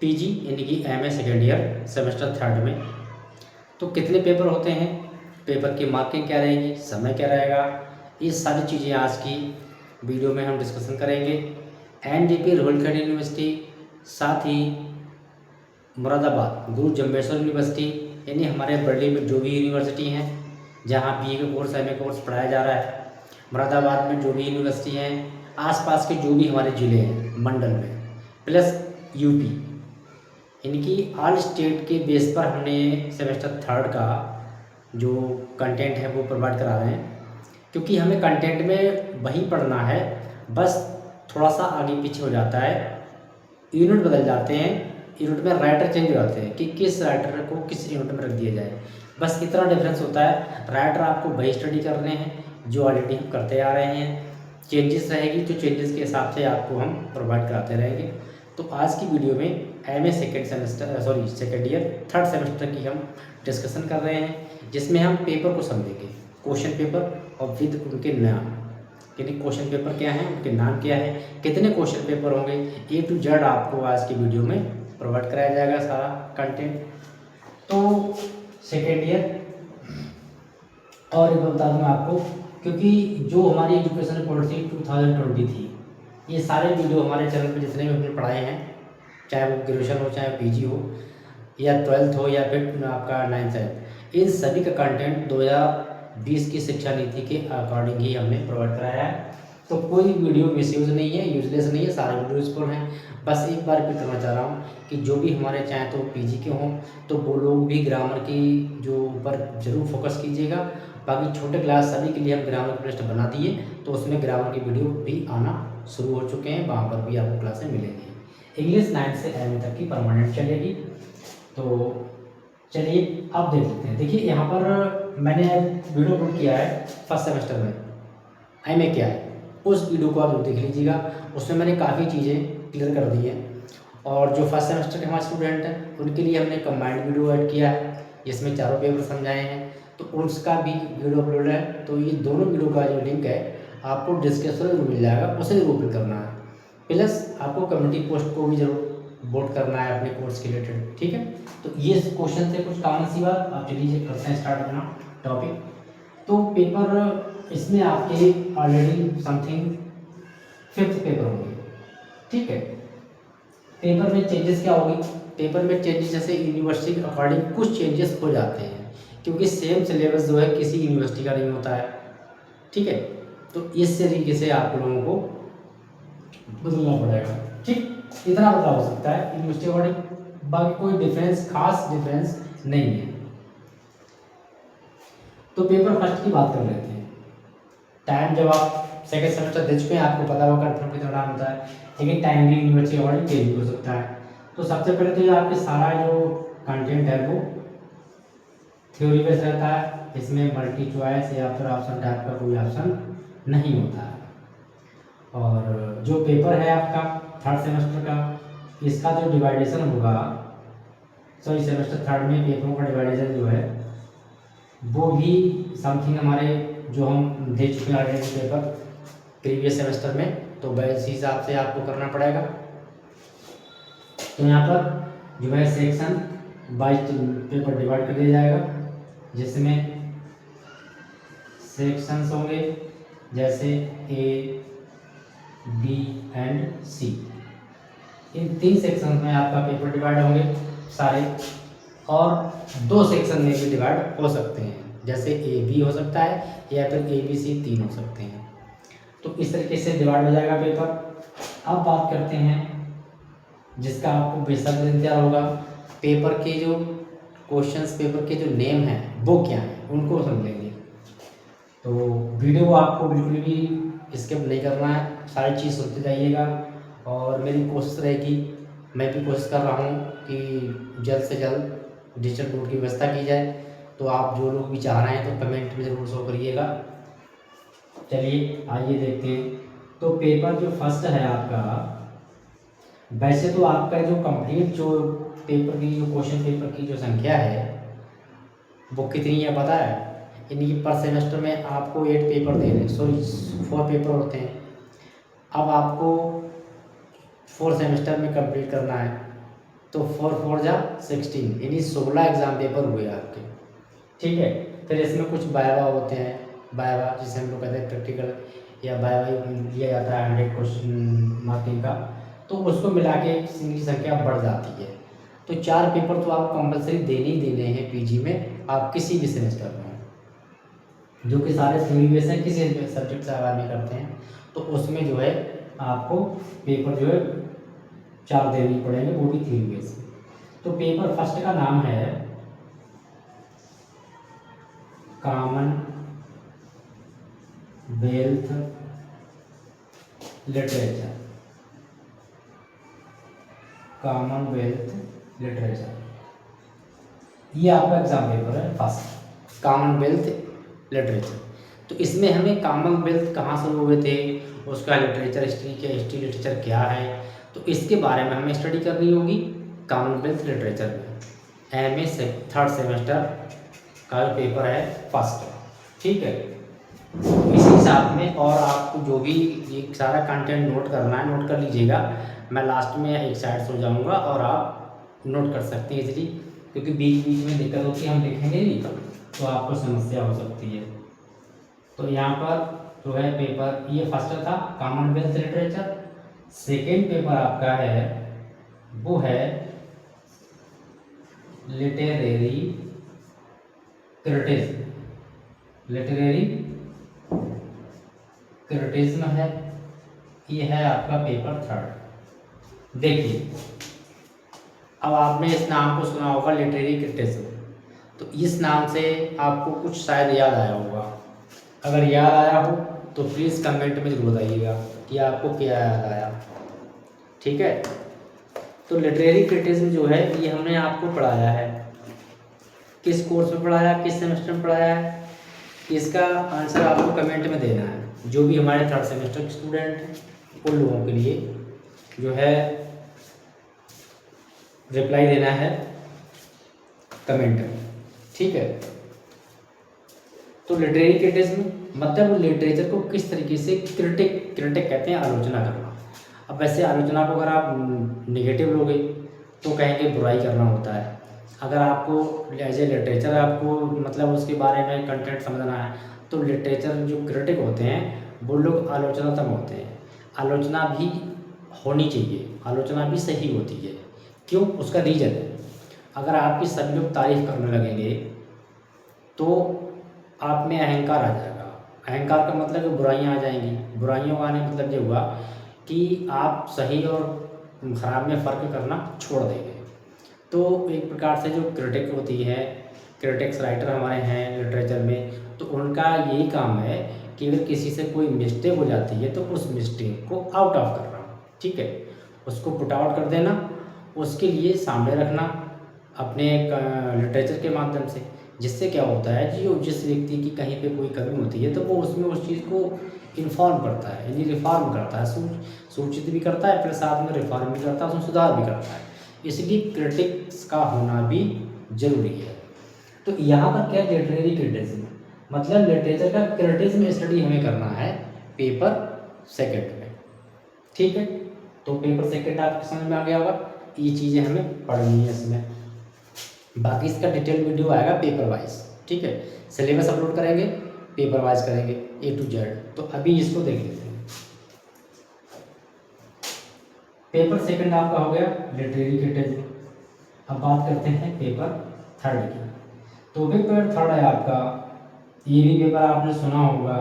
PG यानी कि MA second year semester third में। तो कितने पेपर होते हैं, पेपर की मार्किंग क्या रहेगी, समय क्या रहेगा, ये सारी चीज़ें आज की वीडियो में हम डिस्कशन करेंगे। एनडीपी रुहेलखंड यूनिवर्सिटी, साथ ही मुरादाबाद गुरु जम्बेश्वर यूनिवर्सिटी यानी हमारे बरली में जो भी यूनिवर्सिटी हैं जहाँ बीए का कोर्स एमए कोर्स पढ़ाया जा रहा है, मुरादाबाद में जो भी यूनिवर्सिटी हैं, आसपास के जो भी हमारे ज़िले हैं मंडल में, प्लस यूपी, इनकी ऑल स्टेट के बेस पर हमने सेमेस्टर थर्ड का जो कंटेंट है वो प्रोवाइड करा रहे हैं। क्योंकि हमें कंटेंट में वही पढ़ना है, बस थोड़ा सा आगे पीछे हो जाता है, यूनिट बदल जाते हैं, यूनिट में राइटर चेंज हो जाते हैं कि किस राइटर को किस यूनिट में रख दिया जाए, बस इतना डिफरेंस होता है। राइटर आपको वही स्टडी करने हैं जो ऑलरेडी हम करते आ रहे हैं, चेंजेस रहेगी तो चेंजेस के हिसाब से आपको हम प्रोवाइड कराते रहेंगे। तो आज की वीडियो में MA second year third semester की हम डिस्कशन कर रहे हैं, जिसमें हम पेपर को समझेंगे, क्वेश्चन पेपर और विद उनके नाम, यानी क्वेश्चन पेपर क्या है, उनके नाम क्या है, कितने क्वेश्चन पेपर होंगे, ए टू जेड आपको आज की वीडियो में प्रोवाइड कराया जाएगा सारा कंटेंट। तो सेकेंड ईयर, और एक बता दूँ आपको, क्योंकि जो हमारी एजुकेशन पॉलिसी 2020 थी, ये सारे वीडियो हमारे चैनल पर जितने भी हमने पढ़ाए हैं, चाहे वो ग्रेजुएशन हो, चाहे पीजी हो, या 12th हो, या फिर आपका 9th है, इन सभी का कंटेंट 2020 की शिक्षा नीति के अकॉर्डिंग ही हमने प्रोवाइड कराया है। तो कोई वीडियो मिसयूज नहीं है, यूजलेस नहीं है, सारे वीडियो यूजफुल हैं। बस एक बार रिपीट करना चाह रहा हूँ कि जो भी हमारे चाहे तो पीजी के हों, तो वो लोग भी ग्रामर की जो ऊपर ज़रूर फोकस कीजिएगा। बाकी छोटे क्लास सभी के लिए हम ग्रामर प्लेलिस्ट बना दिए, तो उसमें ग्रामर की वीडियो भी आना शुरू हो चुके हैं, वहाँ पर भी आपको क्लासें मिलेंगी। इंग्लिश 9th से 8वीं तक की परमानेंट चलेगी। तो चलिए अब देख लेते हैं। देखिए यहाँ पर मैंने वीडियो अपलोड किया है फर्स्ट सेमेस्टर में एमए क्या है, उस वीडियो को आप देख लीजिएगा, उसमें मैंने काफ़ी चीज़ें क्लियर कर दी हैं। और जो फर्स्ट सेमेस्टर के हमारे स्टूडेंट हैं उनके लिए हमने कंबाइंड वीडियो ऐड किया है, जिसमें चारों पेपर समझाए हैं, तो उसका भी वीडियो अपलोड है। तो ये दोनों वीडियो का जो लिंक है आपको डिस्क्रिप्शन में मिल जाएगा, उसे जरूर ओपन करना है। प्लस आपको कम्युनिटी पोस्ट को भी जरूर वोट करना है अपने कोर्स के रिलेटेड, ठीक है। तो ये क्वेश्चन थे कुछ कॉमन सी बात। आप चलिए करते हैं स्टार्ट अपना टॉपिक। तो पेपर इसमें आपके ऑलरेडी समथिंग 5th पेपर होंगे, ठीक है। पेपर में चेंजेस क्या होगी, पेपर में चेंजेस जैसे यूनिवर्सिटी के अकॉर्डिंग कुछ चेंजेस हो जाते हैं, क्योंकि सेम सिलेबस जो है किसी यूनिवर्सिटी का नहीं होता है, ठीक है। तो इस तरीके से आप लोगों को बदलना पड़ेगा, ठीक। इतना बदलाव हो सकता है यूनिवर्सिटी अकॉर्डिंग, बाकी कोई डिफरेंस, खास डिफरेंस नहीं है। तो पेपर फर्स्ट की बात कर लेते हैं। टाइम जब आप सेकेंड सेमेस्टर दे चुके हैं, आपको पता होगा कन्फर्म कितना टाइम होता है, लेकिन टाइम भी यूनिवर्सिटी अकॉर्डिंग चेंज हो सकता है। तो सबसे पहले तो ये आपके सारा जो कंटेंट है वो थ्योरी बेस्ड रहता है, इसमें मल्टी चॉइस या फिर ऑप्शन टाइप का कोई ऑप्शन नहीं होता है। और जो पेपर है आपका थर्ड सेमेस्टर का, इसका जो डिवाइडेशन होगा, सॉरी सेमेस्टर थर्ड में पेपरों का डिवाइडेशन जो है वो भी समथिंग हमारे जो हम दे चुके हैं ऑलरेडी पेपर प्रीवियस सेमेस्टर में, तो वैसे हिसाब से आपको करना पड़ेगा। तो यहाँ पर जो है सेक्शन बाइज पेपर डिवाइड कर दिया जाएगा, जिसमें सेक्शंस होंगे जैसे ए, बी एंड सी। इन 3 सेक्शन में आपका पेपर डिवाइड होंगे सारे, और 2 सेक्शन में भी डिवाइड हो सकते हैं, जैसे ए बी हो सकता है या फिर ए बी सी 3 हो सकते हैं। तो इस तरीके से डिवाइड हो जाएगा पेपर। अब बात करते हैं जिसका आपको बेसिक इंतजार होगा, पेपर के जो क्वेश्चंस, पेपर के जो नेम हैं वो क्या हैं, उनको समझेंगे। तो वीडियो को आपको बिल्कुल भी स्किप नहीं करना है, सारी चीज़ सुनते जाइएगा। और मेरी कोशिश रहेगी, मैं भी कोशिश कर रहा हूँ कि जल्द से जल्द डिजिटल बोर्ड की व्यवस्था की जाए। तो आप जो लोग भी चाह रहे हैं तो कमेंट में ज़रूर शो करिएगा। चलिए आइए देखते हैं। तो पेपर जो फर्स्ट है आपका, वैसे तो आपका जो कंप्लीट जो पेपर की जो क्वेश्चन पेपर की जो संख्या है वो कितनी है पता है, यानी कि पर सेमेस्टर में आपको 8 पेपर देने, सॉरी 4 पेपर होते हैं। अब आपको 4 सेमेस्टर में कंप्लीट करना है, तो 4×4 = 16, यानी 16 एग्ज़ाम पेपर हुए आपके। ठीक है, फिर इसमें कुछ वाइवा होते हैं, वाइवा जिसे हम लोग कहते हैं प्रैक्टिकल, या वाइवा लिया जाता है 100 क्वेश्चन मार्किंग का, तो उसको मिला के इनकी संख्या बढ़ जाती है। तो 4 पेपर तो आपको कंपलसरी देने ही देने हैं पीजी में, आप किसी भी सेमेस्टर में, जो कि सारे थ्योरी बेस हैं, किसी सब्जेक्ट से अगर में करते हैं तो उसमें जो है आपको पेपर जो है 4 देने पड़ेंगे, वो भी थ्योरी बेस। तो पेपर फर्स्ट का नाम है common wealth literature, Commonwealth literature, ये आपका एग्जाम पेपर है फर्स्ट, कॉमनवेल्थ लिटरेचर। तो इसमें हमें कॉमनवेल्थ कहाँ शुरू हुए थे, उसका लिटरेचर हिस्ट्री क्या, हिस्ट्री लिटरेचर क्या है, तो इसके बारे में हमें स्टडी करनी होगी कॉमनवेल्थ लिटरेचर में। एमए 3rd सेमेस्टर का पेपर है फर्स्ट। ठीक है, इसी हिसाब में और आपको जो भी ये सारा कंटेंट नोट करना है नोट कर लीजिएगा। मैं लास्ट में एक साइड सो जाऊंगा और आप नोट कर सकते हैं इजीली, क्योंकि बीच बीच में दिक्कत होती है, हम लिखेंगे नहीं तो आपको समस्या हो सकती है। तो यहाँ पर जो है पेपर ये फर्स्ट था कॉमनवेल्थ लिटरेचर। सेकेंड पेपर आपका है वो है लिटरेरी क्रिटिसिज्म, लिटरेरी क्रिटिसिज्म है, ये है आपका पेपर 3rd। देखिए, अब आपने इस नाम को सुना होगा लिटरेरी क्रिटिसिज्म, तो इस नाम से आपको कुछ शायद याद आया होगा। अगर याद आया हो तो प्लीज़ कमेंट में जरूर बताइएगा कि आपको क्या याद आया। ठीक है, तो लिटरेरी क्रिटिसिज्म जो है ये हमने आपको पढ़ाया है, किस कोर्स में पढ़ाया, किस सेमेस्टर में पढ़ाया है, इसका आंसर आपको कमेंट में देना है। जो भी हमारे 3rd सेमेस्टर के स्टूडेंट हैं उन लोगों के लिए जो है रिप्लाई देना है कमेंट में। ठीक है, तो लिटरेरी क्रिटिसिज्म मतलब लिटरेचर को किस तरीके से क्रिटिक कहते हैं आलोचना करना। अब वैसे आलोचना को अगर आप नेगेटिव लोगे तो कहेंगे बुराई करना होता है। अगर आपको एज ए लिटरेचर आपको मतलब उसके बारे में कंटेंट समझना है तो लिटरेचर जो क्रिटिक होते हैं वो लोग आलोचनात्मक होते हैं। आलोचना भी होनी चाहिए, आलोचना भी सही होती है। क्यों, उसका रीज़न है, अगर आपकी सभी लोग तारीफ करने लगेंगे तो आप में अहंकार आ जाएगा। अहंकार का मतलब कि बुराइयाँ आ जाएंगी, बुराइयों का आने मतलब ये हुआ कि आप सही और ख़राब में फ़र्क करना छोड़ देंगे। तो एक प्रकार से जो क्रिटिक होती है, क्रिटिक्स राइटर हमारे हैं लिटरेचर में, तो उनका यही काम है कि अगर किसी से कोई मिस्टेक हो जाती है तो उस मिस्टेक को आउट ऑफ करना। ठीक है, उसको पुट आउट कर देना, उसके लिए सामने रखना अपने लिटरेचर के माध्यम से, जिससे क्या होता है जी जिस व्यक्ति की कहीं पे कोई कमी होती है तो वो उसमें उस चीज़ को इन्फॉर्म करता है, यानी रिफॉर्म करता है, सूचित भी करता है, फिर साथ में रिफॉर्म भी करता है, उसमें सुधार भी करता है। इसलिए क्रिटिक्स का होना भी जरूरी है। तो यहाँ पर क्या लिटरेरी क्रिटिसिज्म मतलब लिटरेचर का क्रिटिसिज्म स्टडी हमें करना है पेपर 2 में। ठीक है, तो पेपर 2 आपके समझ में आ गया होगा, ये चीज़ें हमें पढ़नी है इसमें। बाकी इसका डिटेल वीडियो आएगा पेपर वाइज। ठीक है, सिलेबस अपलोड करेंगे, पेपर वाइज करेंगे A to Z। तो अभी इसको देख लेते हैं। पेपर 2 आपका हो गया लिटरेरी क्रिटिसिज्म। अब बात करते हैं पेपर 3rd की। तो पेपर 3rd है आपका, ये भी पेपर आपने सुना होगा,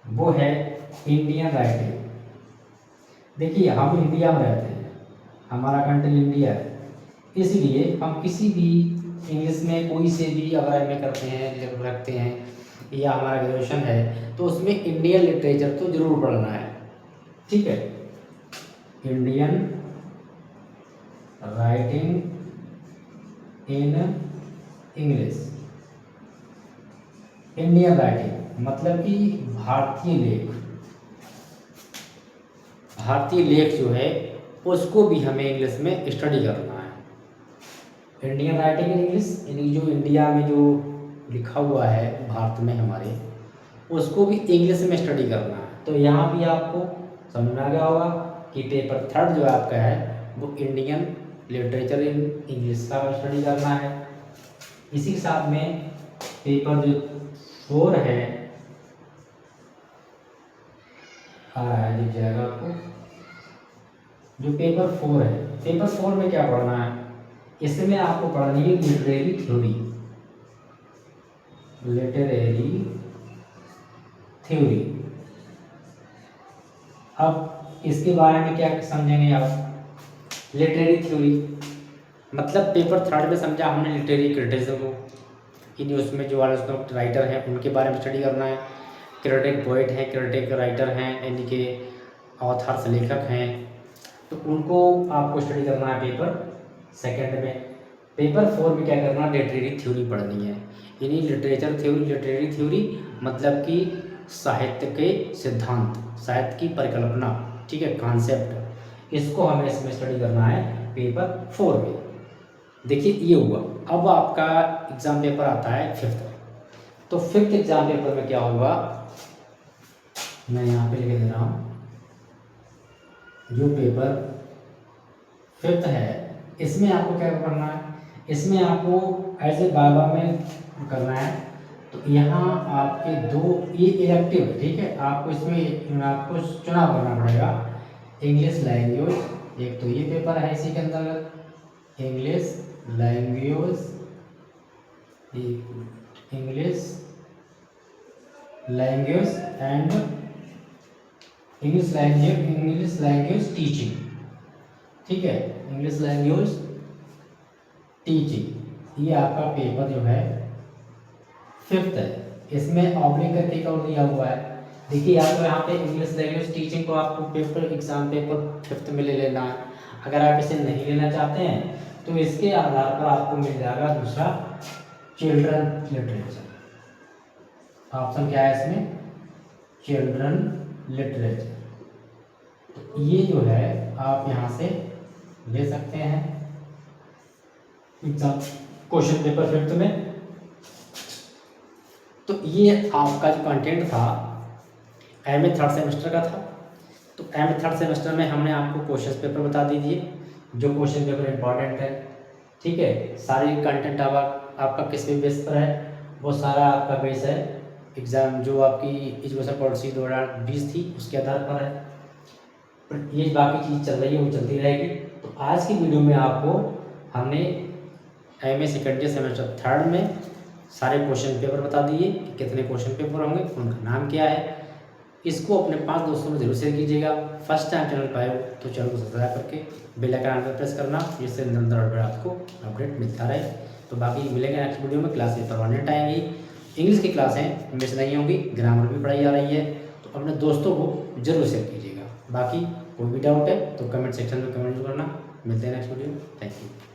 वो है इंडियन राइटिंग। देखिए, हम इंडिया में रहते हैं, हमारा कंट्री इंडिया है, इसलिए हम किसी भी इंग्लिश में कोई से भी अगर एमए करते हैं रखते हैं या हमारा ग्रेजुएशन है तो उसमें इंडियन लिटरेचर तो जरूर पढ़ना है। ठीक है, Indian writing in English, Indian writing मतलब कि भारतीय लेख, भारतीय लेख जो है उसको भी हमें इंग्लिश में स्टडी करना है। इंडियन राइटिंग इन इंग्लिश यानी जो इंडिया में जो लिखा हुआ है भारत में हमारे, उसको भी इंग्लिश में स्टडी करना है। तो यहाँ भी आपको समझ में आ गया होगा कि पेपर 3rd जो आपका है वो इंडियन लिटरेचर इन इंग्लिश का स्टडी करना है। इसी के साथ में पेपर जो 4 है आ रहा है, दिख जाएगा आपको। जो पेपर 4 है, पेपर 4 में क्या पढ़ना है, इसमें आपको पढ़नी है लिटरेरी थ्योरी। Literary theory. अब इसके बारे में क्या समझेंगे आप। लिटरेरी थ्योरी मतलब पेपर 3 में समझा हमने लिटरेरी क्रिटिसिज्म को, इन उसमें जो आलोचनात्मक राइटर हैं उनके बारे में स्टडी करना है। क्रिटिक पोइट हैं, क्रिटिक राइटर हैं, यानी कि ऑथर्स लेखक हैं, तो उनको आपको स्टडी करना है पेपर 2 में। पेपर 4 में क्या करना, लिटरेरी थ्योरी पढ़नी है, यानी लिटरेचर थ्योरी। लिटरेरी थ्योरी मतलब कि साहित्य के सिद्धांत, साहित्य की परिकल्पना, ठीक है, कॉन्सेप्ट, इसको हमें इसमें स्टडी करना है पेपर 4 में। देखिए ये हुआ। अब आपका एग्ज़ाम पेपर आता है 5th। तो 5th एग्ज़ाम पेपर में क्या होगा, मैं यहाँ पे लिख दे रहा हूँ। जो पेपर 5th है इसमें आपको क्या करना है, इसमें आपको एज ए बाबा में करना है। तो यहाँ आपके 2 ये इलेक्टिव है, ठीक है, आपको इसमें आपको चुनाव करना पड़ेगा। इंग्लिश लैंग्वेज, एक तो ये पेपर है इसी के अंतर्गत, English language, English language and English language teaching, ठीक है, इंग्लिश लैंग्वेज टीचिंग। ये आपका पेपर जो है 5th है। इसमें ऑब्लिक करके का दिया हुआ है। देखिए आपको यहाँ पे इंग्लिश लैंग्वेज टीचिंग को आपको पेपर एग्जाम पेपर 5th में ले लेना है। अगर आप इसे नहीं लेना चाहते हैं तो इसके आधार पर आपको मिल जाएगा दूसरा चिल्ड्रन लिटरेचर। ऑप्शन क्या है इसमें, चिल्ड्रन लिटरेचर। तो ये जो है आप यहाँ से ले सकते हैं एग्जाम क्वेश्चन पेपर 5th में। तो ये आपका जो कंटेंट था एमए 3rd सेमेस्टर का था। तो एमए 3rd सेमेस्टर में हमने आपको क्वेश्चन पेपर बता दीजिए, जो क्वेश्चन पेपर इंपॉर्टेंट है, ठीक है। सारी कंटेंट आपका किस पे बेस पर है, वो सारा आपका बेस है एग्ज़ाम जो आपकी एजुकेशन पॉलिसी 2020 थी उसके आधार पर है। पर ये बाकी चीज़ चल रही है वो चलती रहेगी। तो आज की वीडियो में आपको हमने MA second year semester 3rd में सारे क्वेश्चन पेपर बता दिए कि कितने क्वेश्चन पेपर होंगे, उनका नाम क्या है। इसको अपने 5 दोस्तों में जरूर शेयर कीजिएगा। फर्स्ट टाइम चैनल पर आए हो तो चैनल को सब्सक्राइब करके बेल आइकन पर प्रेस करना, जिससे निरंतर आपको अपडेट मिलता रहे। तो बाकी मिलेंगे नेक्स्ट वीडियो में। क्लास परमानेंट आएंगी, इंग्लिश की क्लासें मिस नहीं होंगी, ग्रामर भी पढ़ाई जा रही है। तो अपने दोस्तों को जरूर शेयर कीजिएगा। बाकी कोई भी डाउट है तो कमेंट सेक्शन में कमेंट करना। मिलते हैं नेक्स्ट वीडियो। Thank you.